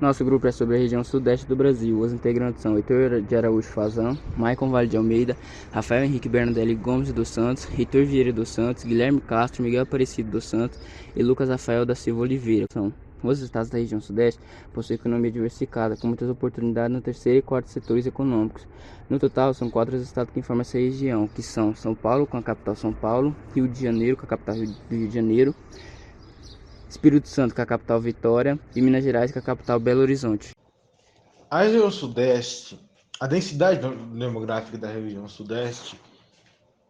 Nosso grupo é sobre a região sudeste do Brasil. Os integrantes são Heitor de Araújo Fazan, Maicon Vale de Almeida, Rafael Henrique Bernardelli Gomes dos Santos, Heitor Vieira dos Santos, Guilherme Castro, Miguel Aparecido dos Santos e Lucas Rafael da Silva Oliveira. Os estados da região sudeste possuem economia diversificada, com muitas oportunidades no terceiro e quarto setores econômicos. No total, são 4 os estados que formam essa região, que são São Paulo, com a capital São Paulo, Rio de Janeiro, com a capital do Rio de Janeiro, Espírito Santo, com a capital Vitória, e Minas Gerais, com a capital Belo Horizonte. A região sudeste, a densidade demográfica da região sudeste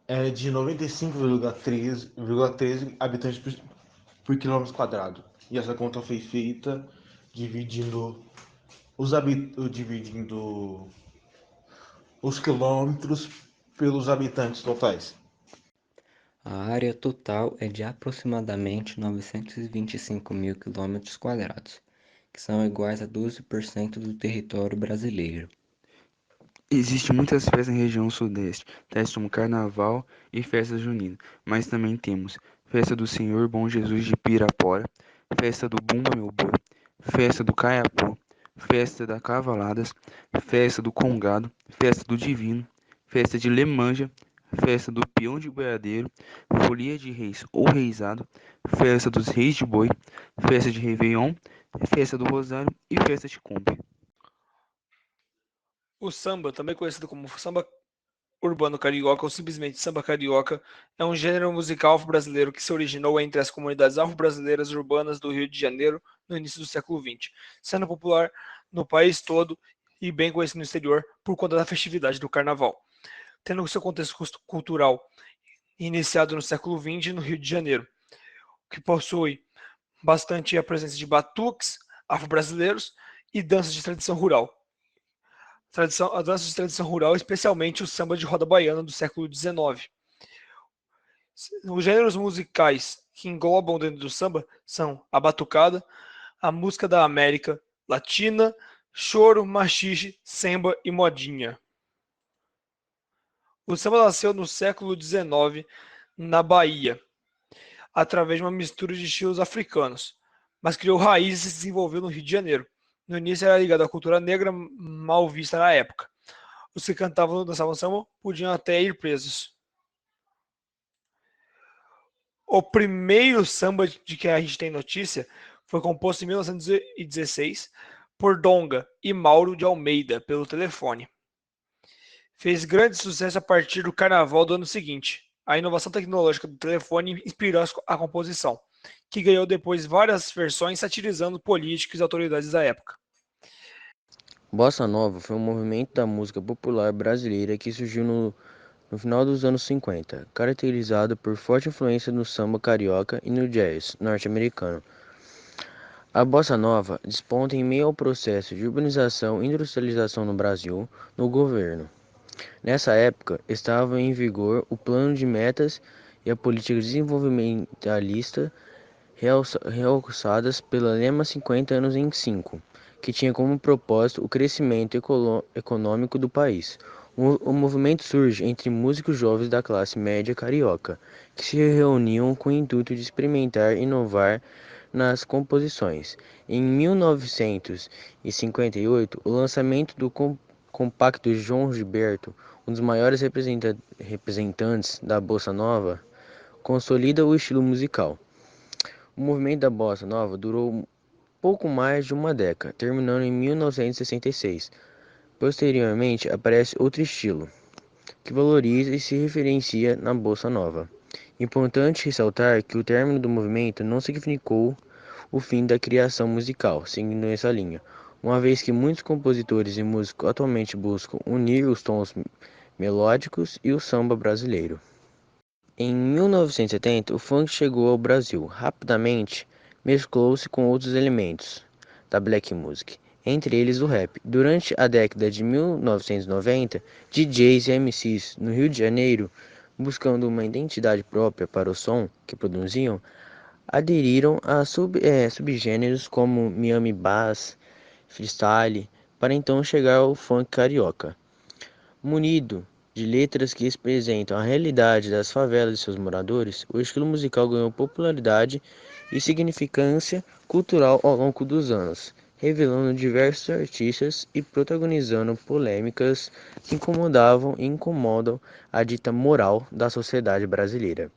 é de 95,13 habitantes por quilômetro quadrado. E essa conta foi feita dividindo dividindo os quilômetros pelos habitantes totais. A área total é de aproximadamente 925.000 km², que são iguais a 12% do território brasileiro. Existem muitas festas na região sudeste, tais como Carnaval e Festa Junina, mas também temos Festa do Senhor Bom Jesus de Pirapora, Festa do Bumba Meu Boi, Festa do Caiapó, Festa da Cavaladas, Festa do Congado, Festa do Divino, Festa de Lemanja, Festa do Peão de Boiadeiro, Folia de Reis ou Reisado, Festa dos Reis de Boi, Festa de Réveillon, Festa do Rosário e Festa de Combe. O samba, também conhecido como samba urbano carioca ou simplesmente samba carioca, é um gênero musical afro-brasileiro que se originou entre as comunidades afro-brasileiras urbanas do Rio de Janeiro no início do século XX, sendo popular no país todo e bem conhecido no exterior por conta da festividade do Carnaval, tendo seu contexto cultural iniciado no século XX no Rio de Janeiro, que possui bastante a presença de batuques afro-brasileiros e danças de tradição rural. A dança de tradição rural, especialmente o samba de roda baiana do século XIX. Os gêneros musicais que englobam dentro do samba são a batucada, a música da América Latina, choro, machixe, samba e modinha. O samba nasceu no século XIX na Bahia, através de uma mistura de estilos africanos, mas criou raízes e se desenvolveu no Rio de Janeiro. No início era ligado à cultura negra mal vista na época. Os que cantavam e dançavam samba podiam até ir presos. O primeiro samba de que a gente tem notícia foi composto em 1916 por Donga e Mauro de Almeida pelo telefone. Fez grande sucesso a partir do Carnaval do ano seguinte. A inovação tecnológica do telefone inspirou a composição, que ganhou depois várias versões satirizando políticos e autoridades da época. Bossa Nova foi um movimento da música popular brasileira que surgiu no final dos anos 50, caracterizado por forte influência no samba carioca e no jazz norte-americano. A Bossa Nova desponta em meio ao processo de urbanização e industrialização no Brasil, no governo. Nessa época, estavam em vigor o plano de metas e a política desenvolvimentalista realçadas pelo lema 50 anos em 5, que tinha como propósito o crescimento econômico do país. O movimento surge entre músicos jovens da classe média carioca, que se reuniam com o intuito de experimentar e inovar nas composições. Em 1958, o lançamento do compacto João Gilberto, um dos maiores representantes da Bossa Nova, consolida o estilo musical. O movimento da Bossa Nova durou pouco mais de uma década, terminando em 1966. Posteriormente, aparece outro estilo, que valoriza e se referencia na Bossa Nova. Importante ressaltar que o término do movimento não significou o fim da criação musical, seguindo essa linha, uma vez que muitos compositores e músicos atualmente buscam unir os tons melódicos e o samba brasileiro. Em 1970, o funk chegou ao Brasil. Rapidamente, mesclou-se com outros elementos da black music, entre eles o rap. Durante a década de 1990, DJs e MCs no Rio de Janeiro, buscando uma identidade própria para o som que produziam, aderiram a subgêneros como Miami Bass, freestyle, para então chegar ao funk carioca. Munido de letras que representam a realidade das favelas e seus moradores, o estilo musical ganhou popularidade e significância cultural ao longo dos anos, revelando diversos artistas e protagonizando polêmicas que incomodavam e incomodam a dita moral da sociedade brasileira.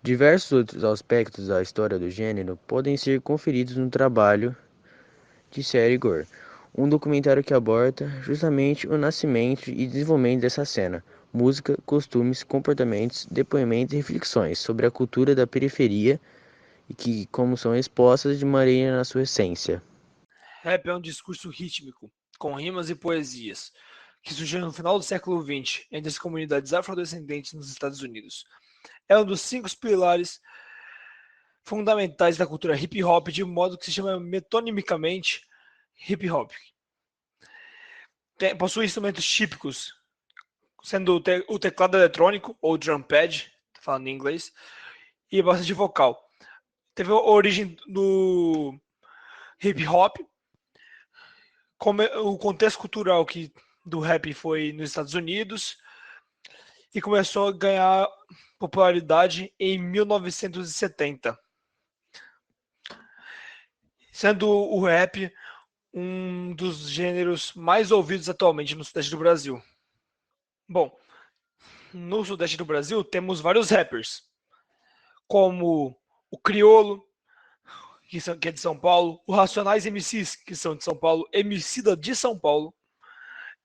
Diversos outros aspectos da história do gênero podem ser conferidos no trabalho de Sarah Gore, um documentário que aborda justamente o nascimento e desenvolvimento dessa cena, música, costumes, comportamentos, depoimentos e reflexões sobre a cultura da periferia e que como são expostas de maneira na sua essência. Rap é um discurso rítmico, com rimas e poesias, que surgiu no final do século XX entre as comunidades afrodescendentes nos Estados Unidos. É um dos 5 pilares fundamentais da cultura hip hop, de modo que se chama metonimicamente hip hop. Possui instrumentos típicos, sendo o teclado eletrônico, ou drum pad, falando em inglês, e bastante vocal. Teve a origem do hip hop, como o contexto cultural do rap foi nos Estados Unidos, e começou a ganhar popularidade em 1970, sendo o rap um dos gêneros mais ouvidos atualmente no sudeste do Brasil. Bom, no sudeste do Brasil temos vários rappers, como o Criolo, que é de São Paulo, o Racionais MCs, que são de São Paulo, Emicida de São Paulo,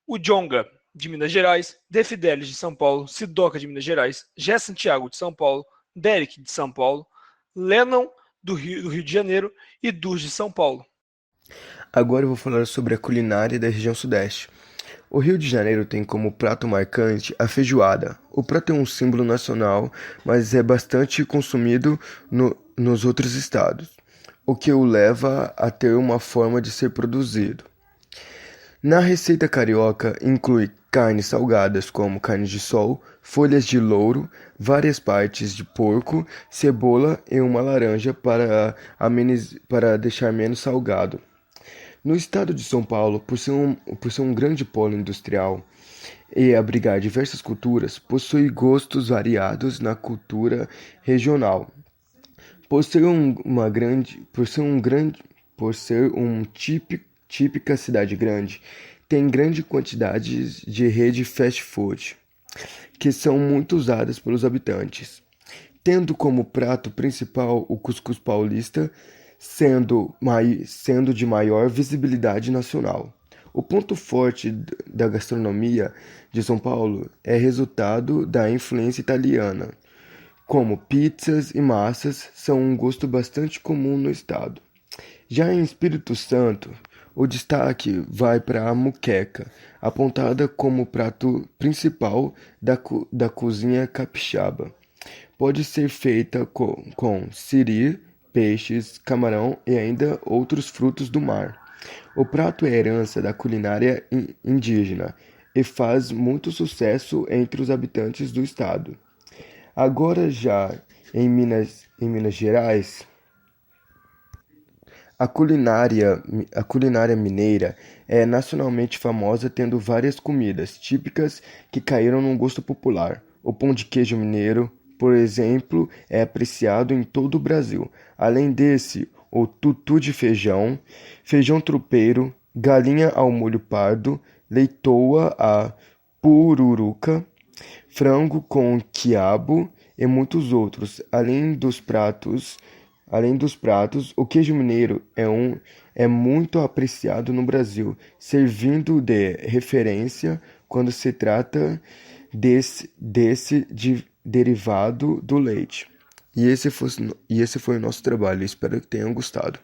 o Djonga, de Minas Gerais, The Fidelis, de São Paulo, Sidoca, de Minas Gerais, Gé Santiago, de São Paulo, Derek, de São Paulo, Lennon, do Rio de Janeiro, e Dus, de São Paulo. Agora eu vou falar sobre a culinária da região sudeste. O Rio de Janeiro tem como prato marcante a feijoada. O prato é um símbolo nacional, mas é bastante consumido nos outros estados, o que o leva a ter uma forma de ser produzido. Na receita carioca inclui carnes salgadas como carne de sol, folhas de louro, várias partes de porco, cebola e uma laranja para deixar menos salgado. No estado de São Paulo, por ser um grande polo industrial e abrigar diversas culturas, possui gostos variados na cultura regional. Por ser típica cidade grande, tem grande quantidade de rede fast food, que são muito usadas pelos habitantes, tendo como prato principal o cuscuz paulista, sendo de maior visibilidade nacional. O ponto forte da gastronomia de São Paulo é resultado da influência italiana, como pizzas e massas são um gosto bastante comum no estado. Já em Espírito Santo, o destaque vai para a moqueca, apontada como prato principal da cozinha capixaba. Pode ser feita com siri, peixes, camarão e ainda outros frutos do mar. O prato é herança da culinária indígena e faz muito sucesso entre os habitantes do estado. Agora já em Minas Gerais, a culinária mineira é nacionalmente famosa, tendo várias comidas típicas que caíram no gosto popular. O pão de queijo mineiro, por exemplo, é apreciado em todo o Brasil. Além desse, o tutu de feijão, feijão tropeiro, galinha ao molho pardo, leitoa à pururuca, frango com quiabo e muitos outros. Além dos pratos, o queijo mineiro é muito apreciado no Brasil, servindo de referência quando se trata desse derivado do leite. E esse foi o nosso trabalho. Espero que tenham gostado.